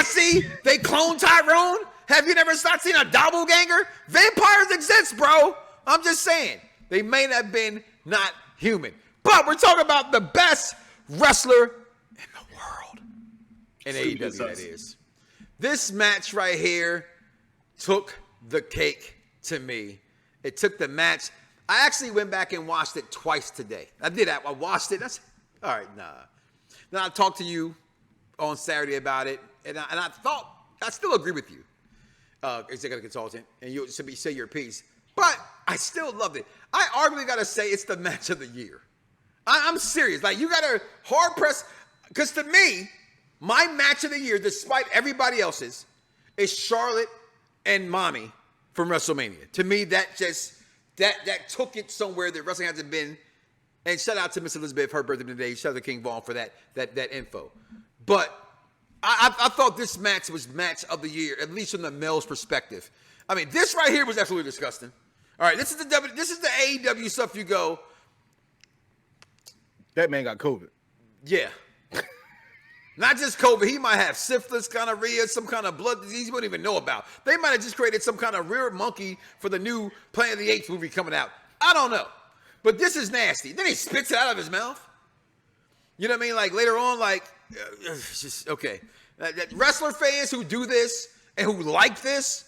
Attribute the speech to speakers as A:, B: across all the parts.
A: not see they clone Tyrone? Have you never not seen a doppelganger? Vampires exist, bro. I'm just saying. They may have been not human. But we're talking about the best wrestler in the world. In AEW, that is. This match right here took the cake to me. It took the match. I actually went back and watched it twice today. I did that. I watched it. I said, all right, nah. Then I talked to you on Saturday about it, and I thought, I still agree with you, executive consultant, and you say your piece, but I still loved it. I arguably got to say it's the match of the year. I'm serious. Like, you got to hard press, because to me, my match of the year, despite everybody else's, is Charlotte and Mommy from WrestleMania. To me, that just, that took it somewhere that wrestling hasn't been. And shout out to Miss Elizabeth, her birthday today. Shout out to King Vaughn for that info. But I thought this match was match of the year, at least from the male's perspective. I mean, this right here was absolutely disgusting. All right, this is the AEW stuff. You go,
B: that man got COVID.
A: Yeah. Not just COVID. He might have syphilis, gonorrhea, some kind of blood disease you wouldn't even know about. They might have just created some kind of rare monkey for the new Planet of the Apes movie coming out. I don't know. But this is nasty. Then he spits it out of his mouth. You know what I mean? Like later on, like, it's just, okay. Wrestler fans who do this and who like this,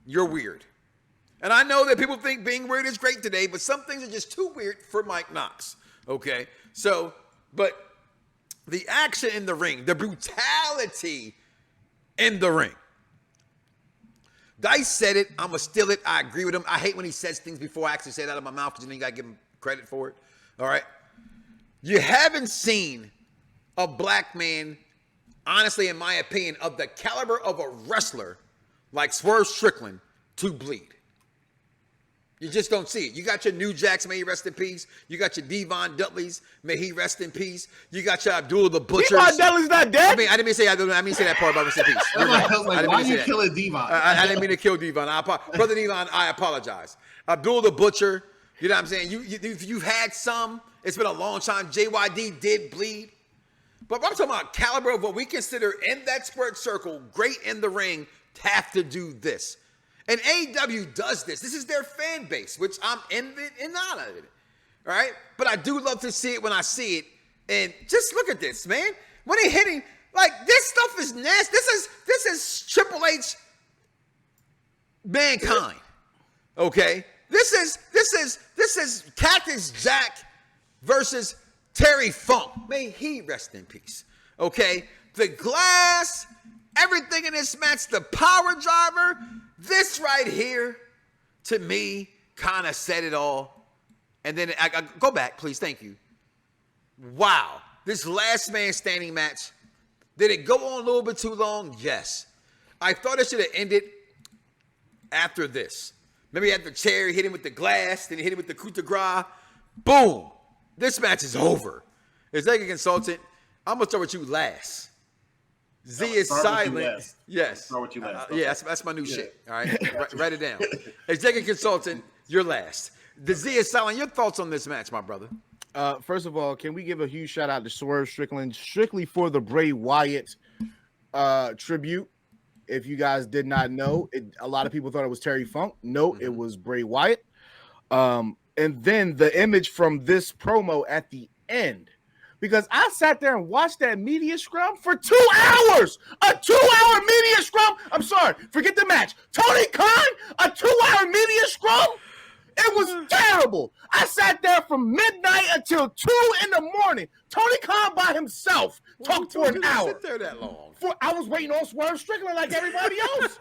A: you're weird. And I know that people think being weird is great today, but some things are just too weird for Mike Knoxxx. Okay? So, but the action in the ring, the brutality in the ring. Dice said it. I'm going to steal it. I agree with him. I hate when he says things before I actually say it out of my mouth because then you got to give him credit for it. All right? You haven't seen a black man, honestly, in my opinion, of the caliber of a wrestler like Swerve Strickland to bleed. You just don't see it. You got your New Jacks, may he rest in peace. You got your Devon Dudleys, may he rest in peace. You got your Abdullah the Butcher.
B: Devon Dudley's not dead.
A: I mean, I didn't mean to say that part about rest in peace. You're right.
C: Like, why you killing Devon?
A: I didn't mean to kill Devon. Brother Devon, I apologize. Abdullah the Butcher, you know what I'm saying? You've had some. It's been a long time. JYD did bleed. But I'm talking about caliber of what we consider in that squared circle, great in the ring, have to do this. And AEW does this. This is their fan base, which I'm in it and not of it. All right? But I do love to see it when I see it. And just look at this, man. When he hitting, like, this stuff is nasty. This is Triple H Mankind. Okay? This is Cactus Jack versus Terry Funk. May he rest in peace. Okay? The glass, everything in this match, the power driver. This right here, to me, kind of said it all. And then I go back, please. Thank you. Wow. This last man standing match. Did it go on a little bit too long? Yes. I thought it should have ended after this. Maybe he had the chair, he hit him with the glass, then he hit him with the coup de grace. Boom. This match is over. Executive consultant, I'm going to start with you last. Z is silent. Yes.
C: Start with you last.
A: Yeah, that's my new shit. All right. Write it down. Executive consultant, you're last. The Z is silent. Your thoughts on this match, my brother?
B: First of all, can we give a huge shout out to Swerve Strickland strictly for the Bray Wyatt tribute? If you guys did not know, a lot of people thought it was Terry Funk. No, it was Bray Wyatt. And then the image from this promo at the end. Because I sat there and watched that media scrum for 2 hours. A 2-hour media scrum. I'm sorry. Forget the match. Tony Khan, a 2-hour media scrum. It was terrible. I sat there from midnight until 2 in the morning. Tony Khan by himself talked for an hour.
A: Sit there that long?
B: I was waiting on Swerve Strickland like everybody else.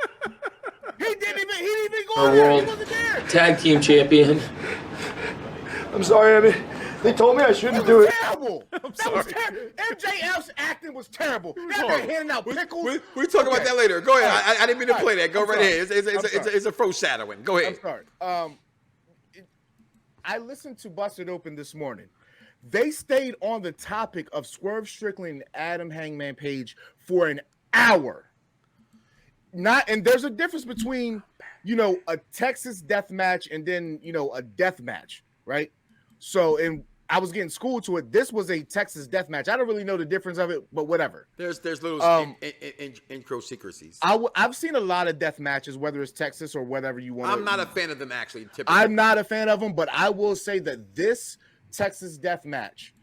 B: He didn't even go there. He wasn't there.
D: Tag team champion.
E: I'm sorry, Abby. They told me I shouldn't do it.
B: Terrible.
A: I'm sorry.
B: MJF's acting was terrible. They're handing out pickles.
A: We talk about that later. Go ahead. I didn't mean to play that. Go right ahead. It's a foreshadowing. Go ahead.
B: I'm sorry. I listened to Busted Open this morning. They stayed on the topic of Swerve Strickland and Adam Hangman Page for an hour. And there's a difference between, a Texas death match and then, a death match, right? So, and I was getting schooled to it. This was a Texas death match. I don't really know the difference of it, but whatever.
A: There's little intro secrecies.
B: I've seen a lot of death matches, whether it's Texas or whatever you want.
A: I'm not a fan of them, actually. Typically.
B: I'm not a fan of them, but I will say that this Texas death match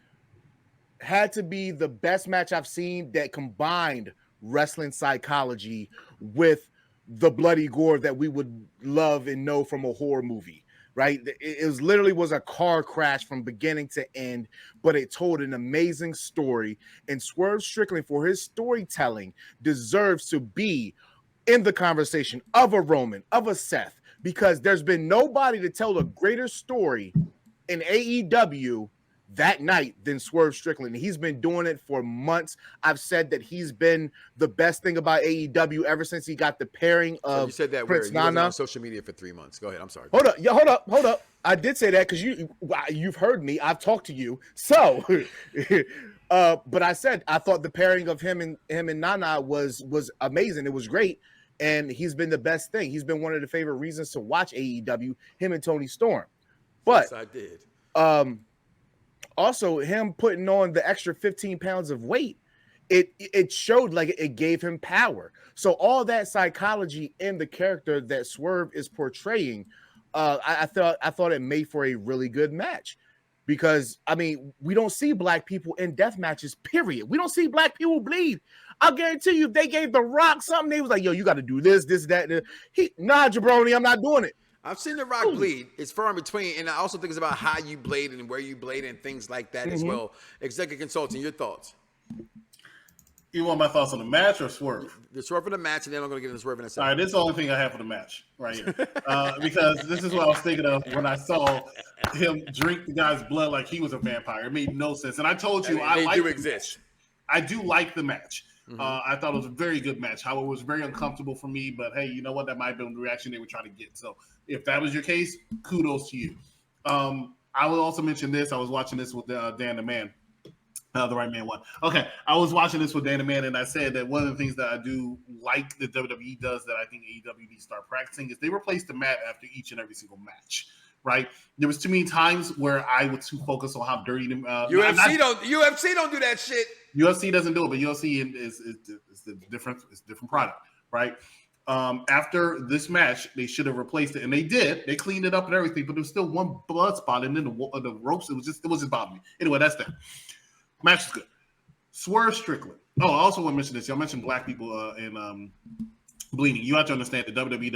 B: had to be the best match I've seen that combined wrestling psychology with the bloody gore that we would love and know from a horror movie. Right, it literally was a car crash from beginning to end, but it told an amazing story. And Swerve Strickland, for his storytelling, deserves to be in the conversation of a Roman, of a Seth, because there's been nobody to tell a greater story in AEW that night than Swerve Strickland. He's been doing it for months. I've said that he's been the best thing about AEW ever since he got the pairing of. So
A: you said that
B: Prince
A: Nana.
B: Nana
A: On social media for 3 months. Go ahead. I'm sorry.
B: Hold up. I did say that because you've heard me. I've talked to you. So, but I said I thought the pairing of him and Nana was amazing. It was great, and he's been the best thing. He's been one of the favorite reasons to watch AEW. Him and Tony Storm. But
A: yes, I did.
B: Also, him putting on the extra 15 pounds of weight, it showed like it gave him power. So all that psychology in the character that Swerve is portraying, I thought it made for a really good match. Because, I mean, we don't see black people in death matches, period. We don't see black people bleed. I'll guarantee you, if they gave The Rock something, they was like, yo, you got to do this, that. Nah, jabroni, I'm not doing it.
A: I've seen The Rock bleed. It's far in between. And I also think it's about how you blade and where you blade and things like that as well. Executive consulting, your thoughts?
C: You want my thoughts on the match or Swerve?
A: The Swerve for the match, and then I'm going to get into Swerve in a second.
C: All right, this is the only thing I have for the match right here. Because this is what I was thinking of when I saw him drink the guy's blood like he was a vampire. It made no sense. And I told you, I like the match. I do like the match. I thought it was a very good match. However, it was very uncomfortable for me. But hey, you know what? That might have been the reaction they were trying to get. So if that was your case, kudos to you. I will also mention this. I was watching this with Dan the Man. The right man won. Okay, I was watching this with Dan the Man, and I said that one of the things that I do like that WWE does that I think AEW needs to start practicing is they replace the mat after each and every single match. Right? There was too many times where I was too focused on how dirty them.
A: UFC don't do that shit.
C: UFC doesn't do it, but UFC is different. It's a different product, right? After this match, they should have replaced it, and they did. They cleaned it up and everything, but there was still one blood spot, and then the ropes. It was just bothering me. Anyway, that's that. Match is good. Swerve Strickland. Oh, I also want to mention this. Y'all mentioned black people in bleeding. You have to understand that WWE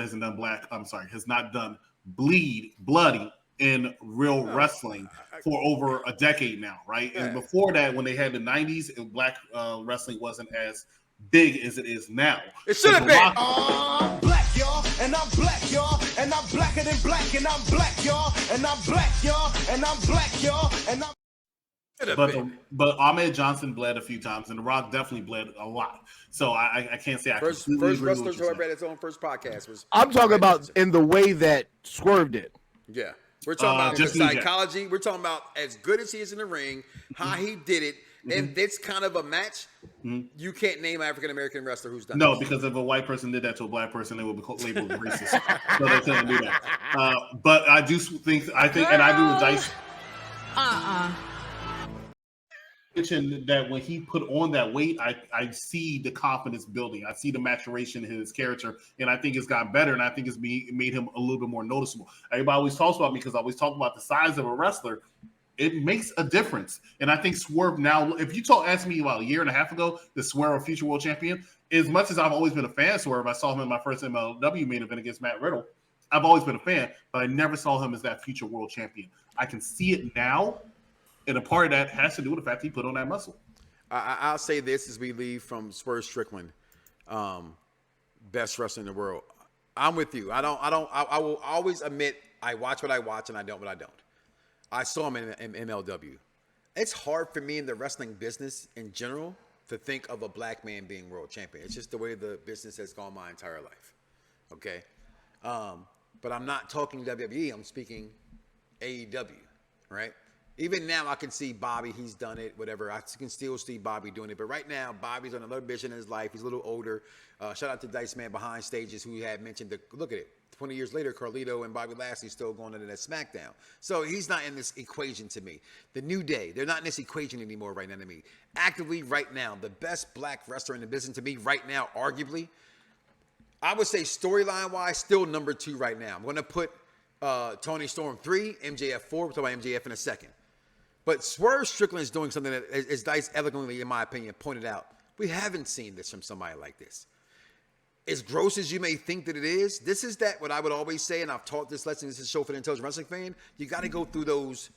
C: has not done bloody in real wrestling for over a decade now, right? Yeah. And before that, when they had the 90s, black wrestling wasn't as big as it is now.
A: It should have been.
D: I'm black, y'all, and I'm black, y'all, and I'm blacker than black, and I'm black, y'all, and I'm black, y'all, and I'm black, y'all, and I'm.
C: But Ahmed Johnson bled a few times, and The Rock definitely bled a lot. So I can't say
A: first wrestler to ever had its own first podcast was.
B: I'm talking about in the way that Swerve did.
A: Yeah, we're talking about the psychology. We're talking about as good as he is in the ring, how he did it. In this kind of a match, you can't name an African American wrestler who's done.
C: No, because if a white person did that to a black person, they would be labeled racist. So they couldn't do that. But I think, and I do with Dice. Mentioned that when he put on that weight, I see the confidence building. I see the maturation in his character, and I think it's gotten better, and I think it's made him a little bit more noticeable. Everybody always talks about me because I always talk about the size of a wrestler. It makes a difference, and I think Swerve now. If you asked me about a year and a half ago, the Swerve a future world champion. As much as I've always been a fan of Swerve, I saw him in my first MLW main event against Matt Riddle. I've always been a fan, but I never saw him as that future world champion. I can see it now. And a part of that has to do with the fact he put on that muscle.
A: I'll say this as we leave from Swerve Strickland, best wrestler in the world. I'm with you. I will always admit I watch what I watch and I don't what I don't. I saw him in MLW. It's hard for me in the wrestling business in general to think of a black man being world champion. It's just the way the business has gone my entire life. Okay, but I'm not talking WWE. I'm speaking AEW, right? Even now, I can see Bobby. He's done it, whatever. I can still see Bobby doing it. But right now, Bobby's on another mission in his life. He's a little older. Shout out to Dice Man behind stages who had mentioned, look at it. 20 years later, Carlito and Bobby Lashley still going into that SmackDown. So he's not in this equation to me. The New Day, they're not in this equation anymore right now to me. Actively, right now, the best black wrestler in the business to me right now, arguably, I would say storyline-wise, still number 2 right now. I'm going to put Tony Storm 3, MJF 4. We'll talk about MJF in a second. But Swerve Strickland is doing something that, as Dice eloquently, in my opinion, pointed out, we haven't seen this from somebody like this. As gross as you may think that it is, this is that what I would always say, and I've taught this lesson, this is a show for the intelligent wrestling fan, you got to go through those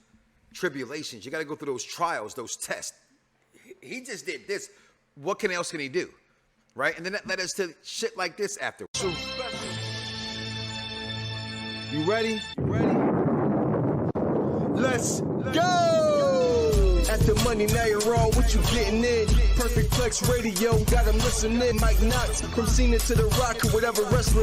A: tribulations. You got to go through those trials, those tests. He just did this. What else can he do? Right? And then that led us to shit like this after.
D: You ready? Let's go! At the money, now you're on. What you getting in? Perfect Plex Radio, got them listening. Mike Knoxxx, from Cena to The Rock, or whatever wrestler.